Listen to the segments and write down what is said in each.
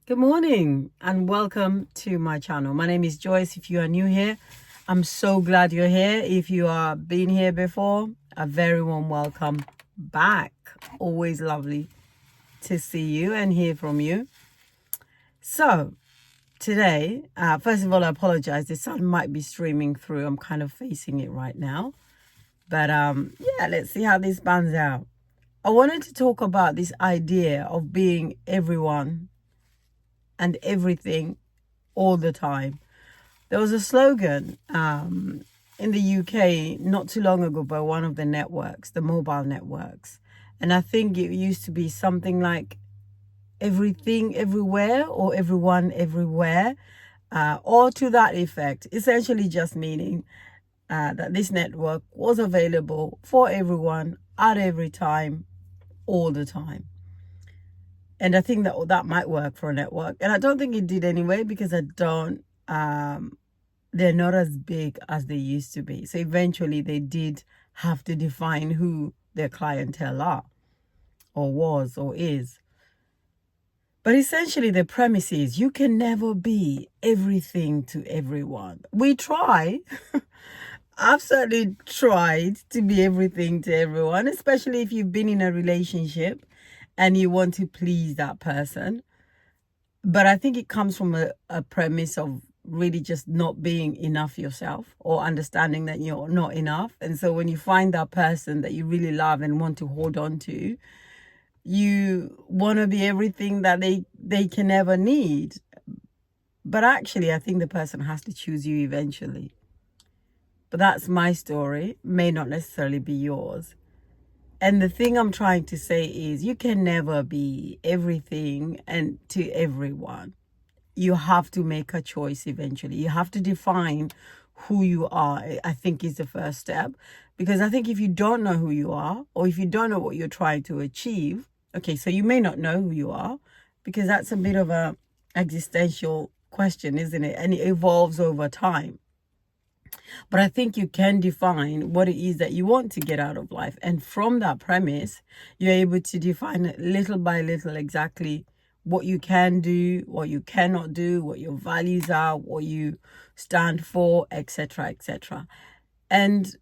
Good morning and welcome to my channel. My name is Joyce. If you are new here, I'm so glad you're here. If you are been here before, a very warm welcome back. Always lovely to see you and hear from you. So today, first of all, I apologize. The sun might be streaming through. I'm kind of facing it right now. But yeah, let's see how this pans out. I wanted to talk about this idea of being everyone and everything all the time. There was a slogan in the UK not too long ago by one of the networks, the mobile networks. And I think it used to be something like everything everywhere or everyone everywhere, or to that effect, essentially just meaning that this network was available for everyone at every time, all the time. And I think that might work for a network. And I don't think it did anyway, because they're not as big as they used to be. So eventually they did have to define who their clientele are, or was, or is. But essentially the premise is you can never be everything to everyone. We try. I've certainly tried to be everything to everyone, especially if you've been in a relationship and you want to please that person. But I think it comes from a premise of really just not being enough yourself, or understanding that you're not enough. And so when you find that person that you really love and want to hold on to, you want to be everything that they can ever need. But actually, I think the person has to choose you eventually. But that's my story, may not necessarily be yours. And the thing I'm trying to say is you can never be everything and to everyone. You have to make a choice eventually. You have to define who you are, I think, is the first step. Because I think if you don't know who you are, or if you don't know what you're trying to achieve, okay, so you may not know who you are, because that's a bit of a existential question, isn't it? And it evolves over time. But I think you can define what it is that you want to get out of life. And from that premise, you're able to define little by little exactly what you can do, what you cannot do, what your values are, what you stand for, etc., etc. And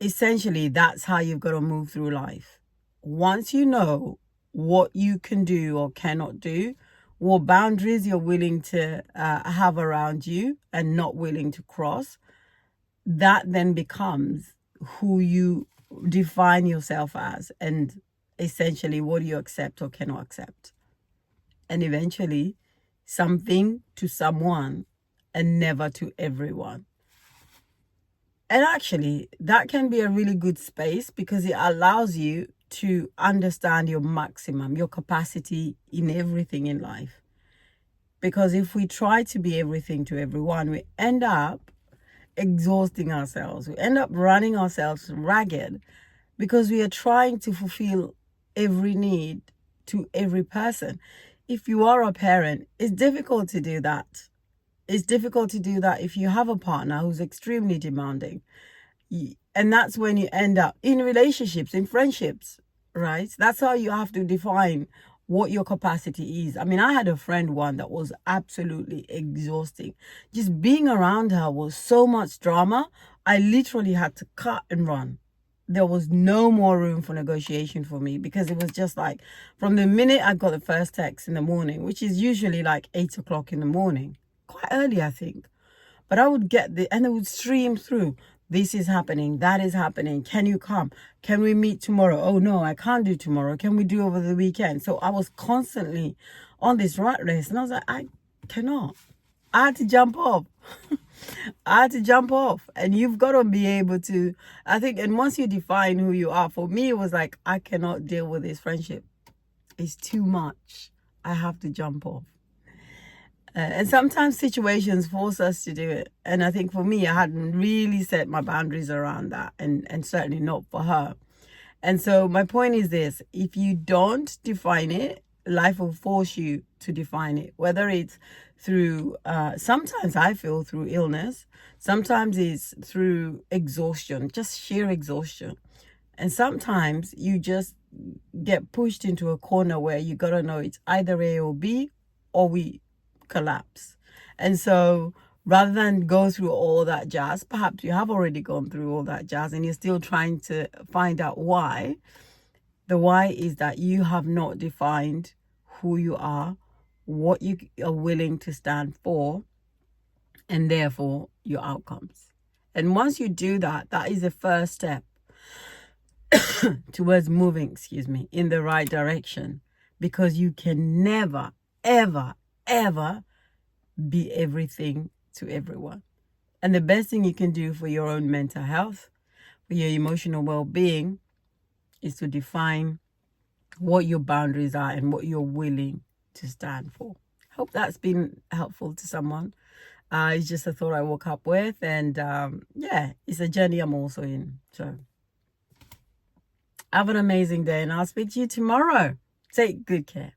essentially, that's how you've got to move through life. Once you know what you can do or cannot do, what boundaries you're willing to have around you and not willing to cross, that then becomes who you define yourself as, and essentially what do you accept or cannot accept. And eventually something to someone and never to everyone. And actually that can be a really good space, because it allows you to understand your maximum, your capacity in everything in life. Because if we try to be everything to everyone, we end up exhausting ourselves. We end up running ourselves ragged, because we are trying to fulfill every need to every person. If you are a parent, it's difficult to do that. It's difficult to do that if you have a partner who's extremely demanding. And that's when you end up in relationships, in friendships, right? That's how you have to define what your capacity is. I mean, I had a friend one that was absolutely exhausting. Just being around her was so much drama. I literally had to cut and run. There was no more room for negotiation for me, because it was just like, from the minute I got the first text in the morning, which is usually like 8 o'clock in the morning, quite early, I think. But I would get and it would stream through. This is happening. That is happening. Can you come? Can we meet tomorrow? Oh, no, I can't do tomorrow. Can we do over the weekend? So I was constantly on this rat race. And I was like, I cannot. I had to jump off. I had to jump off. And you've got to be able to, I think, and once you define who you are, for me, it was like, I cannot deal with this friendship. It's too much. I have to jump off. And sometimes situations force us to do it. And I think for me, I hadn't really set my boundaries around that, and certainly not for her. And so my point is this: if you don't define it, life will force you to define it, whether it's through, sometimes I feel through illness, sometimes it's through exhaustion, just sheer exhaustion. And sometimes you just get pushed into a corner where you got to know it's either A or B, or we collapse. And so rather than go through all that jazz, perhaps you have already gone through all that jazz and you're still trying to find out why. The why is that you have not defined who you are, what you are willing to stand for, and therefore your outcomes. And once you do that, that is the first step towards moving, in the right direction, because you can never, ever, ever be everything to everyone. And the best thing you can do for your own mental health, for your emotional well-being, is to define what your boundaries are and what you're willing to stand for. Hope that's been helpful to someone. It's just a thought I woke up with, and yeah, it's a journey I'm also in. So have an amazing day, and I'll speak to you tomorrow. Take good care.